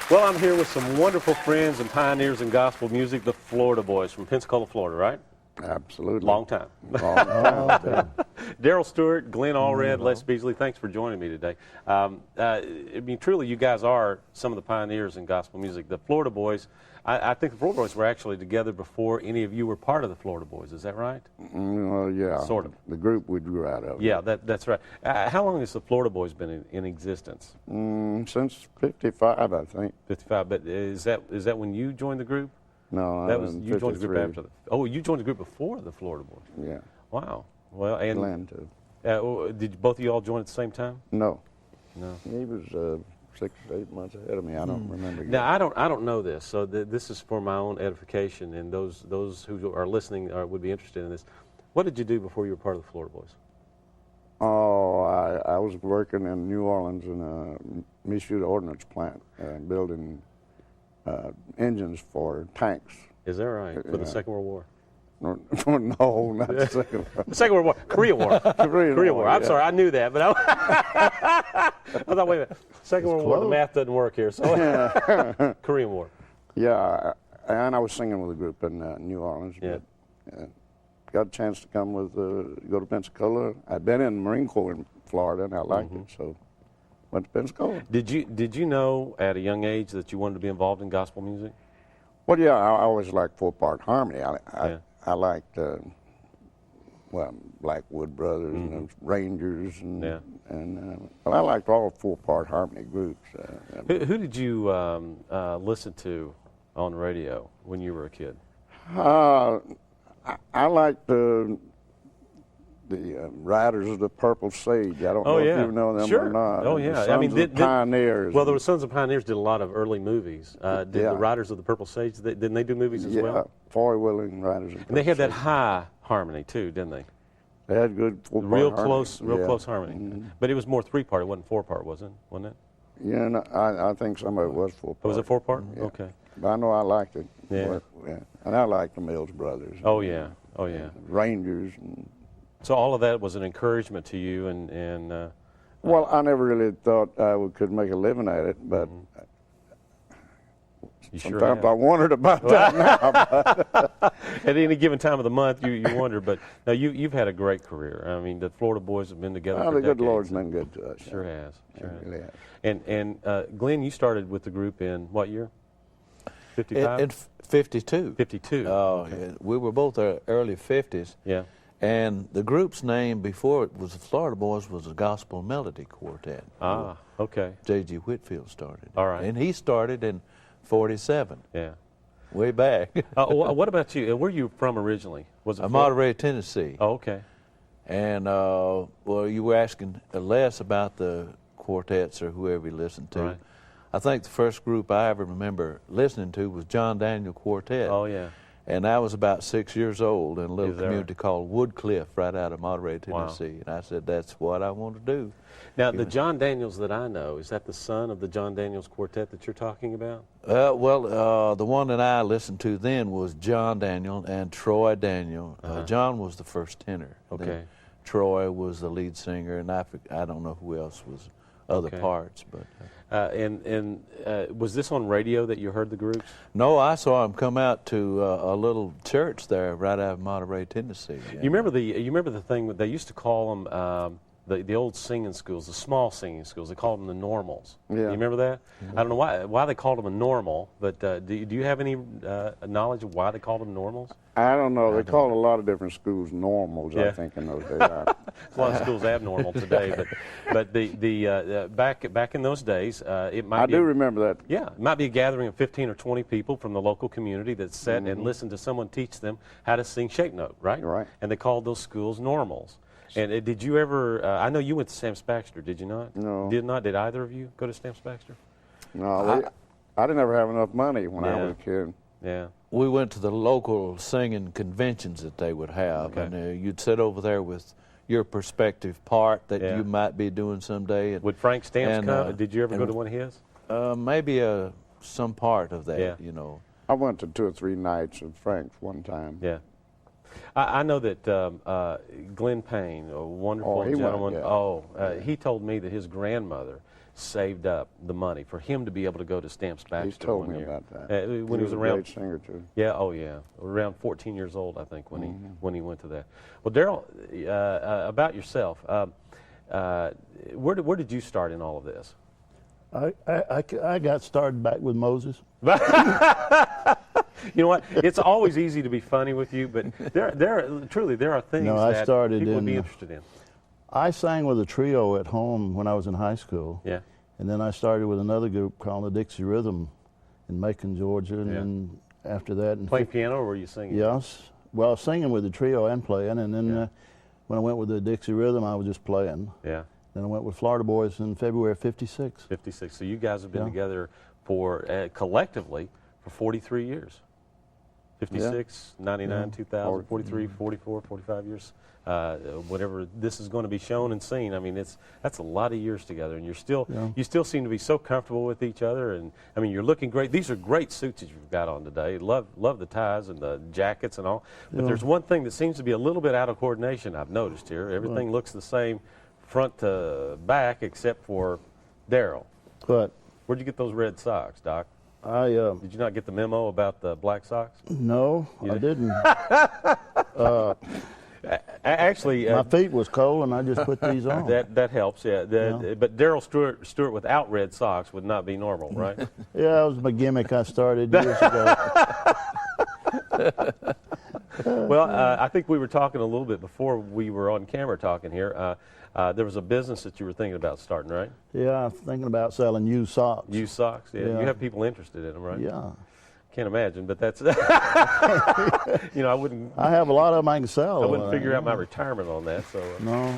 Well, I'm here with some wonderful friends and pioneers in gospel music, the Florida Boys from Pensacola, Florida, right? Absolutely. Long time. Long time. Derryl Stewart, Glen Allred, Les Beasley, thanks for joining me today. I mean, truly, you guys are some of the pioneers in gospel music. The Florida Boys, I think the Florida Boys were actually together before any of you were part of the Florida Boys. Is that right? Well, yeah. Sort of. The group we grew out of. Yeah, that's right. How long has the Florida Boys been in existence? Since '55, I think. 55. But is that when you joined the group? No, That was you joined the group 53. after the. Oh, you joined the group before the Florida Boys. Yeah. Wow. Well, and Glen, too. did both of you all join at the same time? No. No. He was 6 or 8 months ahead of me. I don't remember. Now I don't know this, so this is for my own edification, and those who are listening would be interested in this. What did you do before you were part of the Florida Boys? Oh, I was working in New Orleans in a Michoud ordnance plant, building engines for tanks. Is that right? For the Second World War? No, not the second one. The Second World War, Korea War. Korea War. I'm yeah. sorry, I knew that, but I thought, wait a minute, Second World War. The math doesn't work here. So Korean War. Yeah, and I was singing with a group in New Orleans. Yeah. But, got a chance to come with go to Pensacola. I'd been in the Marine Corps in Florida, and I liked it, so went to Pensacola. Did you know at a young age that you wanted to be involved in gospel music? Well, yeah, I always liked 4-part harmony. I liked, Blackwood Brothers and those Rangers, and well, I liked all 4-part harmony groups. Who did you listen to on the radio when you were a kid? I liked the Riders of the Purple Sage. I don't know if you know them or not. Oh, yeah. The Sons I mean, of the Pioneers. Well, the Sons of Pioneers did a lot of early movies. Did the Riders of the Purple Sage, didn't they do movies as well? Yeah, Foy Willing, Riders of the Purple And they had that Sage. high harmony, too, didn't they? They had good 4-part Real harmony. close harmony. But it was more 3-part. It wasn't 4-part, wasn't it? Yeah, no, I think some of it was 4-part. Was it 4-part? Yeah. Okay. But I know I liked it. Yeah. And I liked the Mills Brothers. Oh, yeah. Oh, yeah. Rangers. And, so all of that was an encouragement to you, and well, I never really thought I could make a living at it, but you sure sometimes have. I wondered about that now. At any given time of the month, you wonder. But now you've had a great career. I mean, the Florida Boys have been together for The decades. good Lord's been good to us. Sure has. Sure It has. really has. And Glenn, you started with the group in what year? 55? In 52. 52. Oh, yeah. We were both early 50s. Yeah. And the group's name before it was the Florida Boys was the Gospel Melody Quartet. Ah, okay. J.G. Whitfield started. All right. And he started in 47, Yeah. way back. What about you? Where are you from originally? Was it Florida? Monterey, Tennessee. Oh, okay. And, well, you were asking Les about the quartets or whoever you listened to. Right. I think the first group I ever remember listening to was John Daniel Quartet. Oh, yeah. And I was about 6 years old in a little Is that community called Woodcliff right out of Monterey, Wow. Tennessee. And I said, that's what I want to do. Now, the John Daniels that I know, is that the son of the John Daniels Quartet that you're talking about? Well, the one that I listened to then was John Daniel and Troy Daniel. John was the first tenor. Okay. Then Troy was the lead singer, and I don't know who else was other parts. But was this on radio that you heard the groups? no, I saw him come out to a little church there right out of Monterey, Tennessee. You remember the thing that they used to call them the old singing schools, the small singing schools. They called them the normals. Yeah. You remember that? I don't know why they called them a normal, but do you have any knowledge of why they called them normals? I don't know. They called a lot of different schools normals, Yeah. I think, in those days. A lot of schools abnormal today, but the back in those days, it might. I be do remember that. Yeah, it might be a gathering of 15 or 20 people from the local community that sat and listened to someone teach them how to sing shake note, right? Right. And they called those schools normals. And did you ever? I know you went to Stamps Baxter. Did you not? No. Did not? Did either of you go to Stamps Baxter? No, I didn't ever have enough money when I Yeah. was a kid. Yeah. we went to the local singing conventions that they would have, Okay. and you'd sit over there with your prospective part that Yeah. you might be doing someday. Would Frank Stamps and, come? Did you ever go and- to one of his? Maybe some part of that, Yeah. you know. I went to 2 or 3 nights of Frank's one time. Yeah. I know that Glen Payne, a wonderful Oh, he went, gentleman, yeah. he told me that his grandmother saved up the money for him to be able to go to Stamps Baxter He's told one me year. about that. When he was a around. great singer too. Yeah, oh yeah, around 14 years old, I think, when he went to that. Well, Derryl, about yourself, where did you start in all of this? I got started back with Moses. You know what? It's always easy to be funny with you, but truly there are things that people would be interested in. I sang with a trio at home when I was in high school. Yeah. And then I started with another group called the Dixie Rhythm in Macon, Georgia. And then after that, Playing piano, or were you singing? Yes. Well, singing with the trio and playing. And then when I went with the Dixie Rhythm, I was just playing. Yeah. Then I went with Florida Boys in February of '56. 56. So you guys have been together for collectively for 43 years. 56, 99, 2000, 43, 44, 45 years. Whatever this is going to be shown and seen. I mean, that's a lot of years together, and you still seem to be so comfortable with each other. And I mean, you're looking great. These are great suits that you've got on today. Love the ties and the jackets and all. But there's one thing that seems to be a little bit out of coordination. I've noticed here. Everything looks the same, front to back, except for Derryl. But Where'd you get those red socks, Doc? Did you not get the memo about the black socks? No, I didn't. Actually, my feet was cold, and I just put these on. That helps, yeah. But Derryl Stewart without red socks would not be normal, right? Yeah, that was my gimmick I started years ago. Well, I think we were talking a little bit before we were on camera talking here. There was a business that you were thinking about starting, right? Yeah, I'm thinking about selling used socks. Used socks, yeah. You have people interested in them, right? Yeah. Can't imagine, but that's, I wouldn't. I have a lot of them I can sell. I wouldn't figure out my retirement on that, so. No.